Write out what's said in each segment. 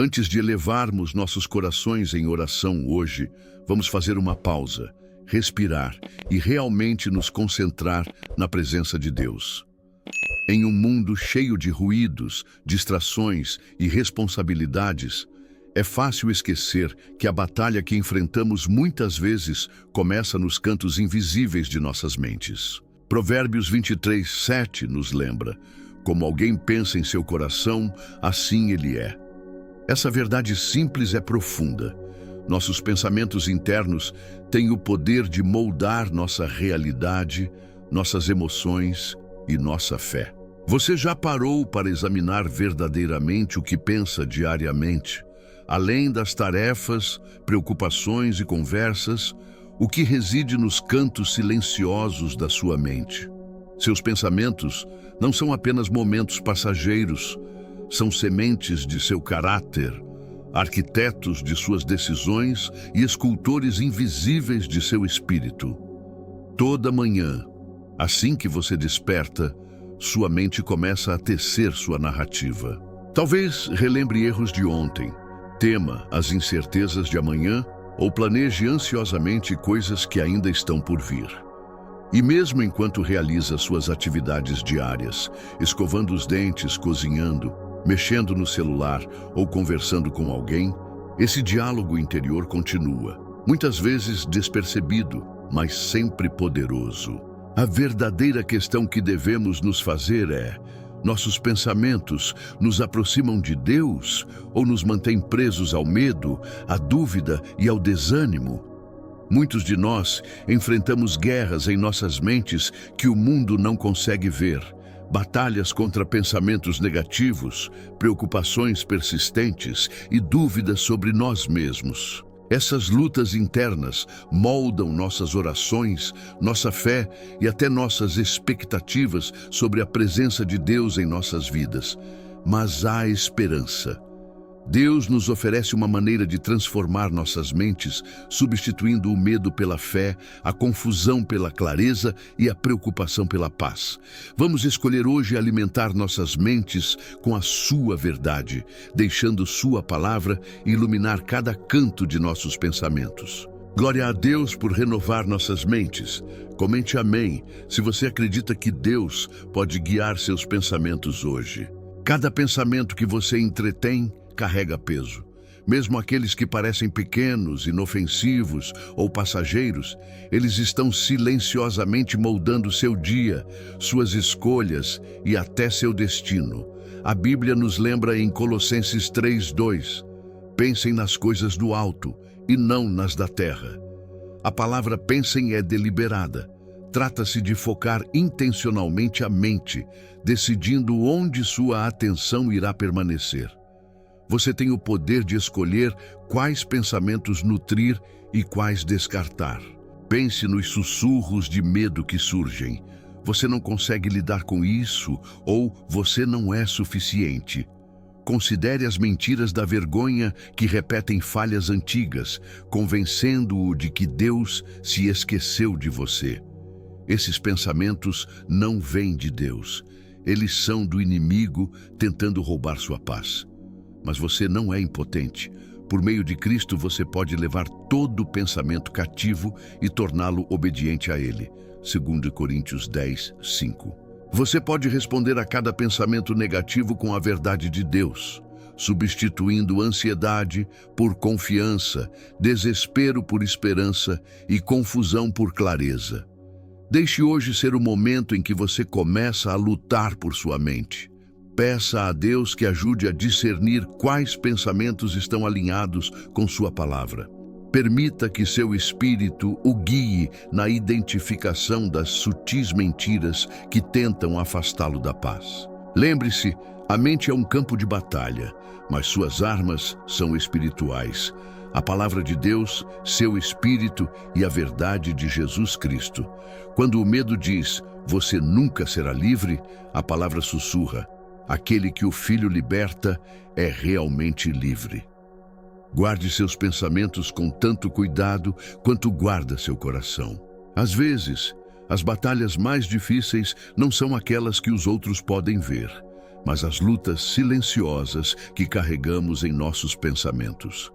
Antes de elevarmos nossos corações em oração hoje, vamos fazer uma pausa, respirar e realmente nos concentrar na presença de Deus. Em um mundo cheio de ruídos, distrações e responsabilidades, é fácil esquecer que a batalha que enfrentamos muitas vezes começa nos cantos invisíveis de nossas mentes. Provérbios 23:7 nos lembra: como alguém pensa em seu coração, assim ele é. Essa verdade simples é profunda. Nossos pensamentos internos têm o poder de moldar nossa realidade, nossas emoções e nossa fé. Você já parou para examinar verdadeiramente o que pensa diariamente? Além das tarefas, preocupações e conversas, o que reside nos cantos silenciosos da sua mente? Seus pensamentos não são apenas momentos passageiros, são sementes de seu caráter, arquitetos de suas decisões e escultores invisíveis de seu espírito. Toda manhã, assim que você desperta, sua mente começa a tecer sua narrativa. Talvez relembre erros de ontem, tema as incertezas de amanhã ou planeje ansiosamente coisas que ainda estão por vir. E mesmo enquanto realiza suas atividades diárias, escovando os dentes, cozinhando, mexendo no celular ou conversando com alguém, esse diálogo interior continua, muitas vezes despercebido, mas sempre poderoso. A verdadeira questão que devemos nos fazer é: nossos pensamentos nos aproximam de Deus ou nos mantêm presos ao medo, à dúvida e ao desânimo? Muitos de nós enfrentamos guerras em nossas mentes que o mundo não consegue ver. Batalhas contra pensamentos negativos, preocupações persistentes e dúvidas sobre nós mesmos. Essas lutas internas moldam nossas orações, nossa fé e até nossas expectativas sobre a presença de Deus em nossas vidas. Mas há esperança. Deus nos oferece uma maneira de transformar nossas mentes, substituindo o medo pela fé, a confusão pela clareza e a preocupação pela paz. Vamos escolher hoje alimentar nossas mentes com a sua verdade, deixando sua palavra iluminar cada canto de nossos pensamentos. Glória a Deus por renovar nossas mentes. Comente amém se você acredita que Deus pode guiar seus pensamentos hoje. Cada pensamento que você entretém carrega peso. Mesmo aqueles que parecem pequenos, inofensivos ou passageiros, eles estão silenciosamente moldando seu dia, suas escolhas e até seu destino. A Bíblia nos lembra em Colossenses 3:2: pensem nas coisas do alto e não nas da terra. A palavra pensem é deliberada. Trata-se de focar intencionalmente a mente, decidindo onde sua atenção irá permanecer. Você tem o poder de escolher quais pensamentos nutrir e quais descartar. Pense nos sussurros de medo que surgem. Você não consegue lidar com isso ou você não é suficiente. Considere as mentiras da vergonha que repetem falhas antigas, convencendo-o de que Deus se esqueceu de você. Esses pensamentos não vêm de Deus. Eles são do inimigo tentando roubar sua paz. Mas você não é impotente. Por meio de Cristo você pode levar todo pensamento cativo e torná-lo obediente a Ele. 2 Coríntios 10:5. Você pode responder a cada pensamento negativo com a verdade de Deus, substituindo ansiedade por confiança, desespero por esperança e confusão por clareza. Deixe hoje ser o momento em que você começa a lutar por sua mente. Peça a Deus que ajude a discernir quais pensamentos estão alinhados com sua palavra. Permita que seu espírito o guie na identificação das sutis mentiras que tentam afastá-lo da paz. Lembre-se, a mente é um campo de batalha, mas suas armas são espirituais. A palavra de Deus, seu espírito e a verdade de Jesus Cristo. Quando o medo diz, você nunca será livre, a palavra sussurra, aquele que o Filho liberta é realmente livre. Guarde seus pensamentos com tanto cuidado quanto guarda seu coração. Às vezes, as batalhas mais difíceis não são aquelas que os outros podem ver, mas as lutas silenciosas que carregamos em nossos pensamentos.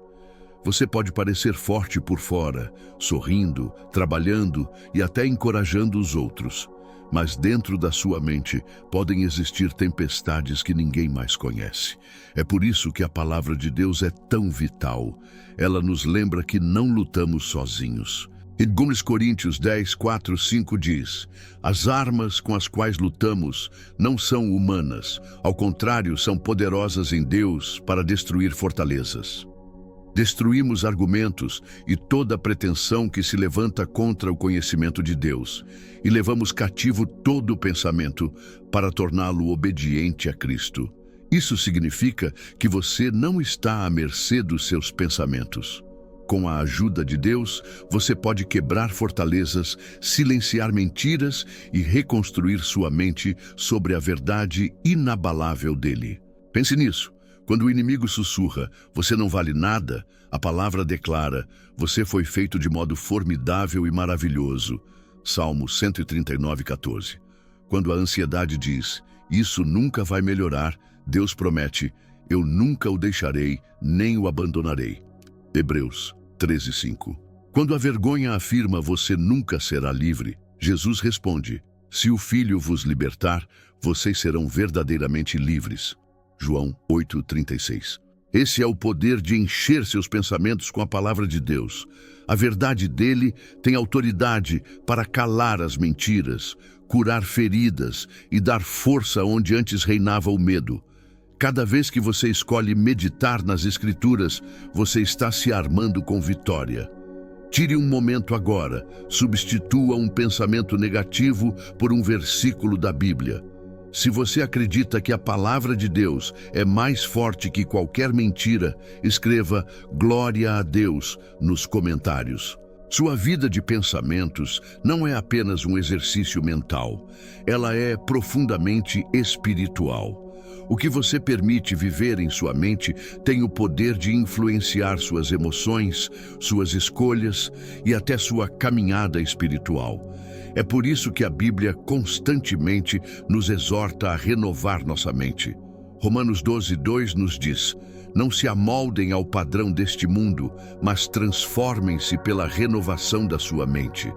Você pode parecer forte por fora, sorrindo, trabalhando e até encorajando os outros, mas dentro da sua mente podem existir tempestades que ninguém mais conhece. É por isso que a palavra de Deus é tão vital. Ela nos lembra que não lutamos sozinhos. Em 2 Coríntios 10, 4, 5 diz: as armas com as quais lutamos não são humanas, ao contrário, são poderosas em Deus para destruir fortalezas. Destruímos argumentos e toda pretensão que se levanta contra o conhecimento de Deus, e levamos cativo todo o pensamento para torná-lo obediente a Cristo. Isso significa que você não está à mercê dos seus pensamentos. Com a ajuda de Deus, você pode quebrar fortalezas, silenciar mentiras e reconstruir sua mente sobre a verdade inabalável dele. Pense nisso. Quando o inimigo sussurra, você não vale nada, a palavra declara, você foi feito de modo formidável e maravilhoso. Salmo 139, 14. Quando a ansiedade diz, isso nunca vai melhorar, Deus promete, eu nunca o deixarei, nem o abandonarei. Hebreus 13, 5. Quando a vergonha afirma, você nunca será livre, Jesus responde, se o Filho vos libertar, vocês serão verdadeiramente livres. João 8:36. Esse é o poder de encher seus pensamentos com a palavra de Deus. A verdade dele tem autoridade para calar as mentiras, curar feridas e dar força onde antes reinava o medo. Cada vez que você escolhe meditar nas Escrituras, você está se armando com vitória. Tire um momento agora, substitua um pensamento negativo por um versículo da Bíblia. Se você acredita que a palavra de Deus é mais forte que qualquer mentira, escreva Glória a Deus nos comentários. Sua vida de pensamentos não é apenas um exercício mental, ela é profundamente espiritual. O que você permite viver em sua mente tem o poder de influenciar suas emoções, suas escolhas e até sua caminhada espiritual. É por isso que a Bíblia constantemente nos exorta a renovar nossa mente. Romanos 12, 2 nos diz, não se amoldem ao padrão deste mundo, mas transformem-se pela renovação da sua mente.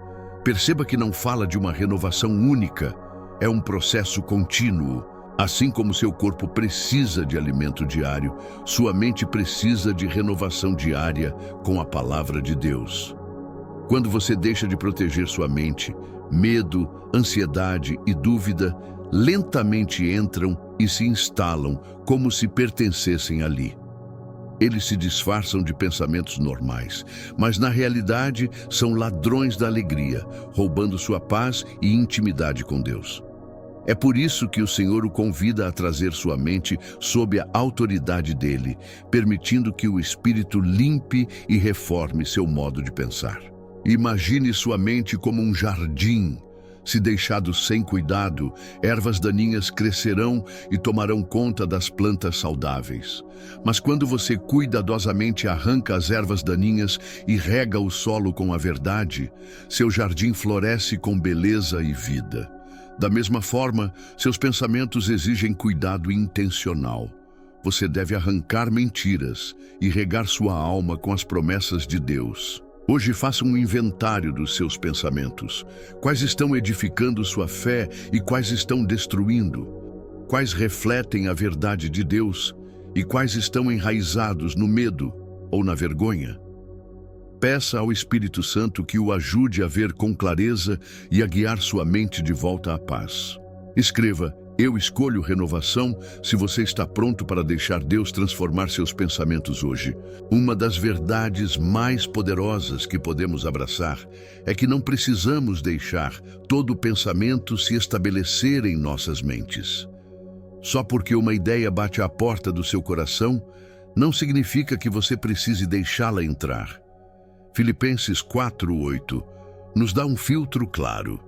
Perceba que não fala de uma renovação única, é um processo contínuo. Assim como seu corpo precisa de alimento diário, sua mente precisa de renovação diária com a palavra de Deus. Quando você deixa de proteger sua mente, medo, ansiedade e dúvida lentamente entram e se instalam como se pertencessem ali. Eles se disfarçam de pensamentos normais, mas na realidade são ladrões da alegria, roubando sua paz e intimidade com Deus. É por isso que o Senhor o convida a trazer sua mente sob a autoridade dele, permitindo que o Espírito limpe e reforme seu modo de pensar. Imagine sua mente como um jardim. Se deixado sem cuidado, ervas daninhas crescerão e tomarão conta das plantas saudáveis. Mas quando você cuidadosamente arranca as ervas daninhas e rega o solo com a verdade, seu jardim floresce com beleza e vida. Da mesma forma, seus pensamentos exigem cuidado intencional. Você deve arrancar mentiras e regar sua alma com as promessas de Deus. Hoje faça um inventário dos seus pensamentos. Quais estão edificando sua fé e quais estão destruindo? Quais refletem a verdade de Deus e quais estão enraizados no medo ou na vergonha? Peça ao Espírito Santo que o ajude a ver com clareza e a guiar sua mente de volta à paz. Escreva, eu escolho renovação se você está pronto para deixar Deus transformar seus pensamentos hoje. Uma das verdades mais poderosas que podemos abraçar é que não precisamos deixar todo pensamento se estabelecer em nossas mentes. Só porque uma ideia bate à porta do seu coração, não significa que você precise deixá-la entrar. Filipenses 4:8 nos dá um filtro claro.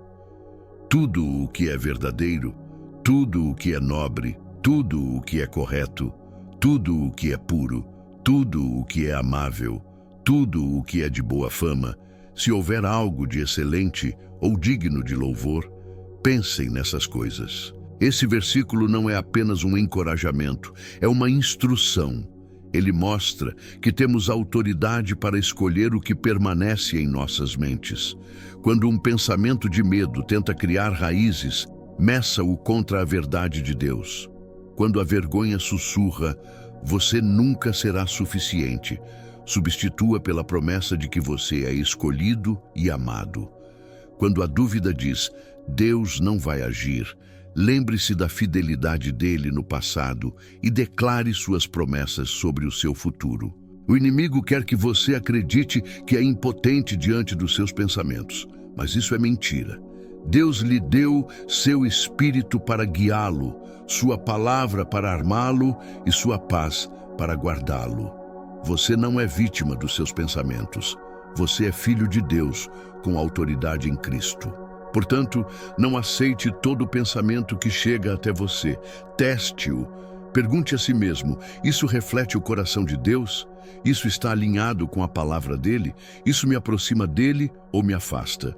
Tudo o que é verdadeiro, tudo o que é nobre, tudo o que é correto, tudo o que é puro, tudo o que é amável, tudo o que é de boa fama, se houver algo de excelente ou digno de louvor, pensem nessas coisas. Esse versículo não é apenas um encorajamento, é uma instrução. Ele mostra que temos autoridade para escolher o que permanece em nossas mentes. Quando um pensamento de medo tenta criar raízes, meça-o contra a verdade de Deus. Quando a vergonha sussurra, você nunca será suficiente, substitua pela promessa de que você é escolhido e amado. Quando a dúvida diz, Deus não vai agir, lembre-se da fidelidade dele no passado e declare suas promessas sobre o seu futuro. O inimigo quer que você acredite que é impotente diante dos seus pensamentos, mas isso é mentira. Deus lhe deu seu espírito para guiá-lo, sua palavra para armá-lo e sua paz para guardá-lo. Você não é vítima dos seus pensamentos. Você é filho de Deus, com autoridade em Cristo. Portanto, não aceite todo pensamento que chega até você. Teste-o. Pergunte a si mesmo, isso reflete o coração de Deus? Isso está alinhado com a palavra dele? Isso me aproxima dele ou me afasta?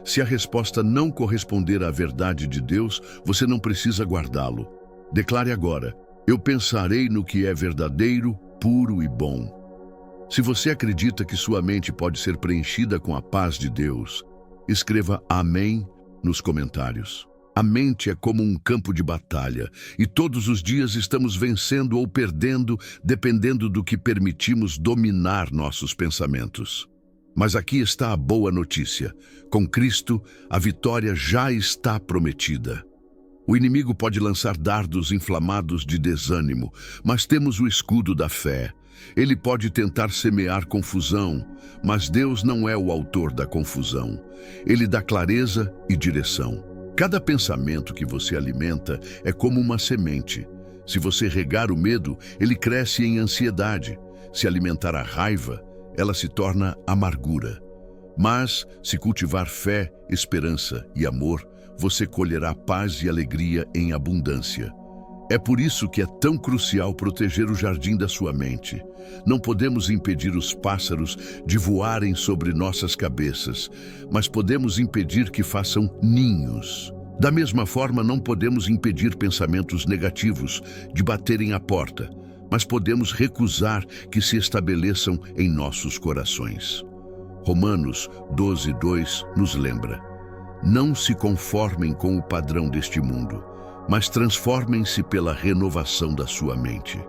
Se a resposta não corresponder à verdade de Deus, você não precisa guardá-lo. Declare agora, eu pensarei no que é verdadeiro, puro e bom. Se você acredita que sua mente pode ser preenchida com a paz de Deus, escreva amém nos comentários. A mente é como um campo de batalha e todos os dias estamos vencendo ou perdendo, dependendo do que permitimos dominar nossos pensamentos. Mas aqui está a boa notícia. Com Cristo, a vitória já está prometida. O inimigo pode lançar dardos inflamados de desânimo, mas temos o escudo da fé. Ele pode tentar semear confusão, mas Deus não é o autor da confusão. Ele dá clareza e direção. Cada pensamento que você alimenta é como uma semente. Se você regar o medo, ele cresce em ansiedade. Se alimentar a raiva, ela se torna amargura. Mas, se cultivar fé, esperança e amor, você colherá paz e alegria em abundância. É por isso que é tão crucial proteger o jardim da sua mente. Não podemos impedir os pássaros de voarem sobre nossas cabeças, mas podemos impedir que façam ninhos. Da mesma forma, não podemos impedir pensamentos negativos de baterem à porta, mas podemos recusar que se estabeleçam em nossos corações. Romanos 12:2 nos lembra: não se conformem com o padrão deste mundo, mas transformem-se pela renovação da sua mente.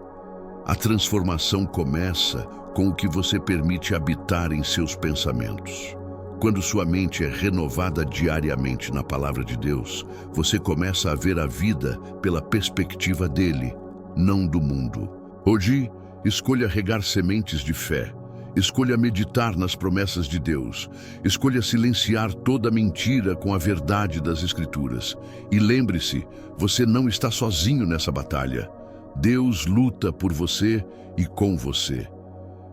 A transformação começa com o que você permite habitar em seus pensamentos. Quando sua mente é renovada diariamente na palavra de Deus, você começa a ver a vida pela perspectiva dele, não do mundo. Hoje, escolha regar sementes de fé. Escolha meditar nas promessas de Deus. Escolha silenciar toda mentira com a verdade das Escrituras. E lembre-se, você não está sozinho nessa batalha. Deus luta por você e com você.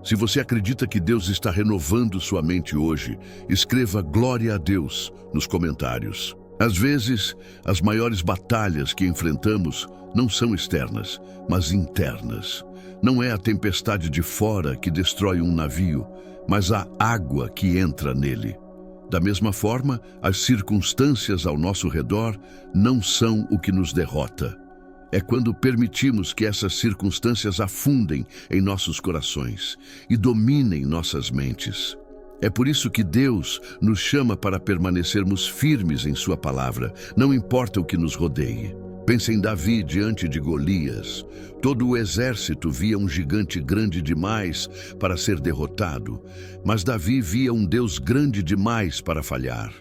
Se você acredita que Deus está renovando sua mente hoje, escreva glória a Deus nos comentários. Às vezes, as maiores batalhas que enfrentamos não são externas, mas internas. Não é a tempestade de fora que destrói um navio, mas a água que entra nele. Da mesma forma, as circunstâncias ao nosso redor não são o que nos derrota. É quando permitimos que essas circunstâncias afundem em nossos corações e dominem nossas mentes. É por isso que Deus nos chama para permanecermos firmes em sua palavra, não importa o que nos rodeie. Pense em Davi diante de Golias. Todo o exército via um gigante grande demais para ser derrotado, mas Davi via um Deus grande demais para falhar.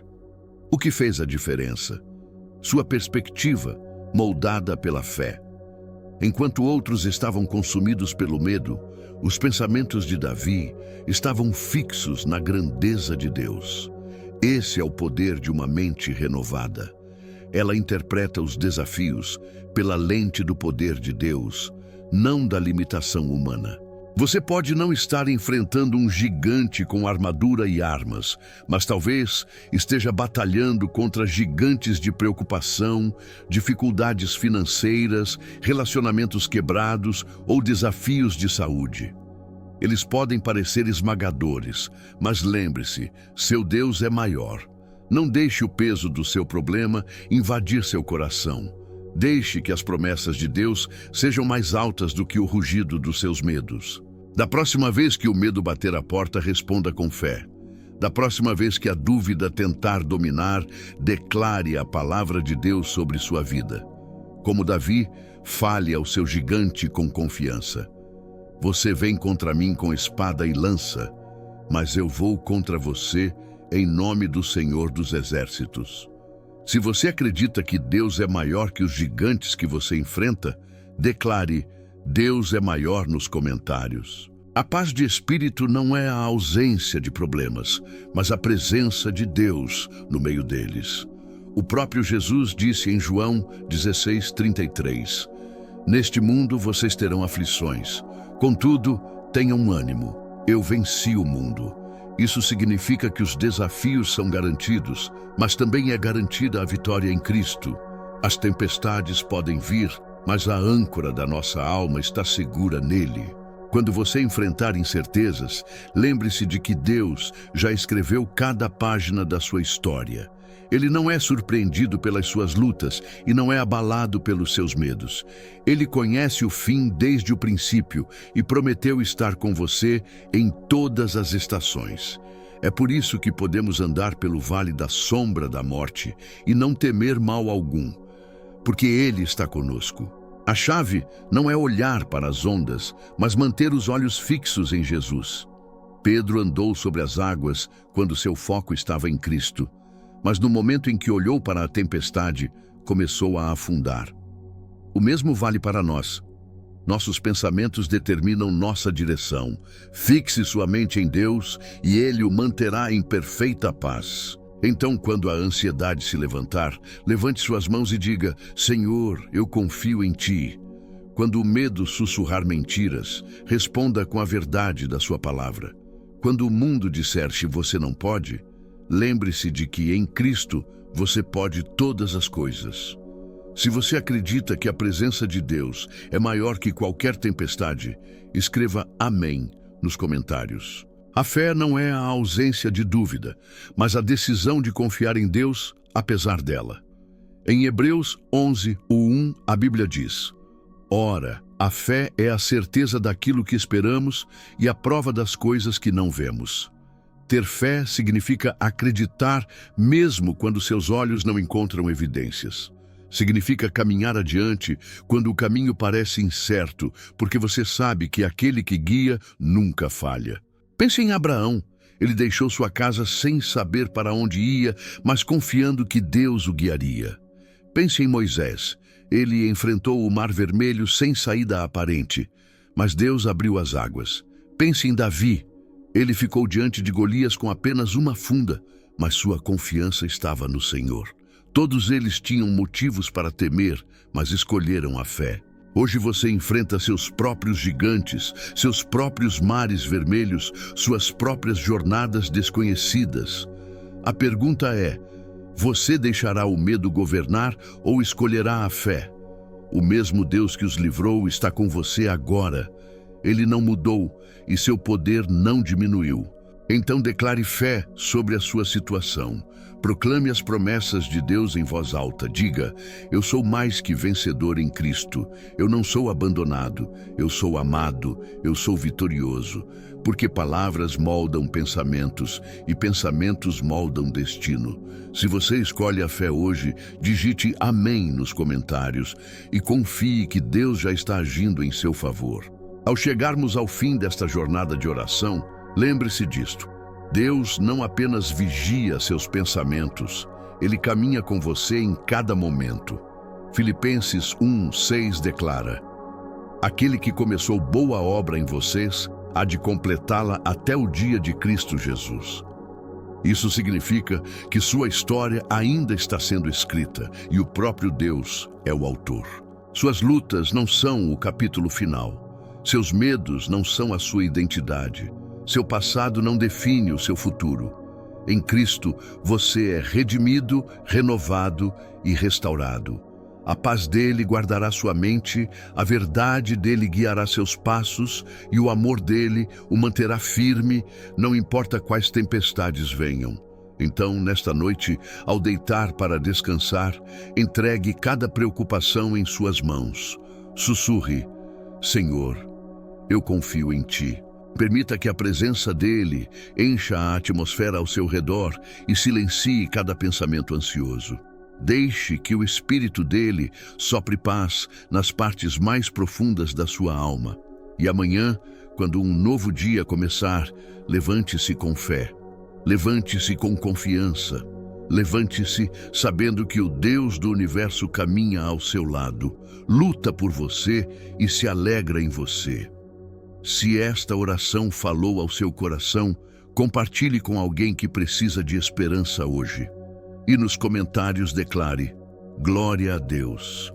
O que fez a diferença? Sua perspectiva, moldada pela fé. Enquanto outros estavam consumidos pelo medo, os pensamentos de Davi estavam fixos na grandeza de Deus. Esse é o poder de uma mente renovada. Ela interpreta os desafios pela lente do poder de Deus, não da limitação humana. Você pode não estar enfrentando um gigante com armadura e armas, mas talvez esteja batalhando contra gigantes de preocupação, dificuldades financeiras, relacionamentos quebrados ou desafios de saúde. Eles podem parecer esmagadores, mas lembre-se, seu Deus é maior. Não deixe o peso do seu problema invadir seu coração. Deixe que as promessas de Deus sejam mais altas do que o rugido dos seus medos. Da próxima vez que o medo bater a porta, responda com fé. Da próxima vez que a dúvida tentar dominar, declare a palavra de Deus sobre sua vida. Como Davi, fale ao seu gigante com confiança. Você vem contra mim com espada e lança, mas eu vou contra você em nome do Senhor dos Exércitos. Se você acredita que Deus é maior que os gigantes que você enfrenta, declare: Deus é maior nos comentários. A paz de espírito não é a ausência de problemas, mas a presença de Deus no meio deles. O próprio Jesus disse em João 16:33, Neste mundo vocês terão aflições, contudo, tenham ânimo, eu venci o mundo. Isso significa que os desafios são garantidos, mas também é garantida a vitória em Cristo. As tempestades podem vir, mas a âncora da nossa alma está segura nele. Quando você enfrentar incertezas, lembre-se de que Deus já escreveu cada página da sua história. Ele não é surpreendido pelas suas lutas e não é abalado pelos seus medos. Ele conhece o fim desde o princípio e prometeu estar com você em todas as estações. É por isso que podemos andar pelo vale da sombra da morte e não temer mal algum, porque Ele está conosco. A chave não é olhar para as ondas, mas manter os olhos fixos em Jesus. Pedro andou sobre as águas quando seu foco estava em Cristo, mas no momento em que olhou para a tempestade, começou a afundar. O mesmo vale para nós. Nossos pensamentos determinam nossa direção. Fixe sua mente em Deus e Ele o manterá em perfeita paz. Então, quando a ansiedade se levantar, levante suas mãos e diga: Senhor, eu confio em Ti. Quando o medo sussurrar mentiras, responda com a verdade da sua palavra. Quando o mundo disser que você não pode, lembre-se de que em Cristo você pode todas as coisas. Se você acredita que a presença de Deus é maior que qualquer tempestade, escreva Amém nos comentários. A fé não é a ausência de dúvida, mas a decisão de confiar em Deus apesar dela. Em Hebreus 11:1, a Bíblia diz: Ora, a fé é a certeza daquilo que esperamos e a prova das coisas que não vemos. Ter fé significa acreditar mesmo quando seus olhos não encontram evidências. Significa caminhar adiante quando o caminho parece incerto, porque você sabe que aquele que guia nunca falha. Pense em Abraão. Ele deixou sua casa sem saber para onde ia, mas confiando que Deus o guiaria. Pense em Moisés. Ele enfrentou o Mar Vermelho sem saída aparente, mas Deus abriu as águas. Pense em Davi. Ele ficou diante de Golias com apenas uma funda, mas sua confiança estava no Senhor. Todos eles tinham motivos para temer, mas escolheram a fé. Hoje você enfrenta seus próprios gigantes, seus próprios mares vermelhos, suas próprias jornadas desconhecidas. A pergunta é: você deixará o medo governar ou escolherá a fé? O mesmo Deus que os livrou está com você agora. Ele não mudou e seu poder não diminuiu. Então declare fé sobre a sua situação. Proclame as promessas de Deus em voz alta. Diga: eu sou mais que vencedor em Cristo. Eu não sou abandonado. Eu sou amado. Eu sou vitorioso. Porque palavras moldam pensamentos e pensamentos moldam destino. Se você escolhe a fé hoje, digite Amém nos comentários e confie que Deus já está agindo em seu favor. Ao chegarmos ao fim desta jornada de oração, lembre-se disto: Deus não apenas vigia seus pensamentos, Ele caminha com você em cada momento. Filipenses 1:6 declara: Aquele que começou boa obra em vocês, há de completá-la até o dia de Cristo Jesus. Isso significa que sua história ainda está sendo escrita e o próprio Deus é o autor. Suas lutas não são o capítulo final. Seus medos não são a sua identidade. Seu passado não define o seu futuro. Em Cristo, você é redimido, renovado e restaurado. A paz dele guardará sua mente, a verdade dele guiará seus passos e o amor dele o manterá firme, não importa quais tempestades venham. Então, nesta noite, ao deitar para descansar, entregue cada preocupação em suas mãos. Sussurre: Senhor, eu confio em Ti. Permita que a presença dele encha a atmosfera ao seu redor e silencie cada pensamento ansioso. Deixe que o Espírito dele sopre paz nas partes mais profundas da sua alma. E amanhã, quando um novo dia começar, levante-se com fé. Levante-se com confiança. Levante-se sabendo que o Deus do universo caminha ao seu lado, luta por você e se alegra em você. Se esta oração falou ao seu coração, compartilhe com alguém que precisa de esperança hoje. E nos comentários declare: Glória a Deus.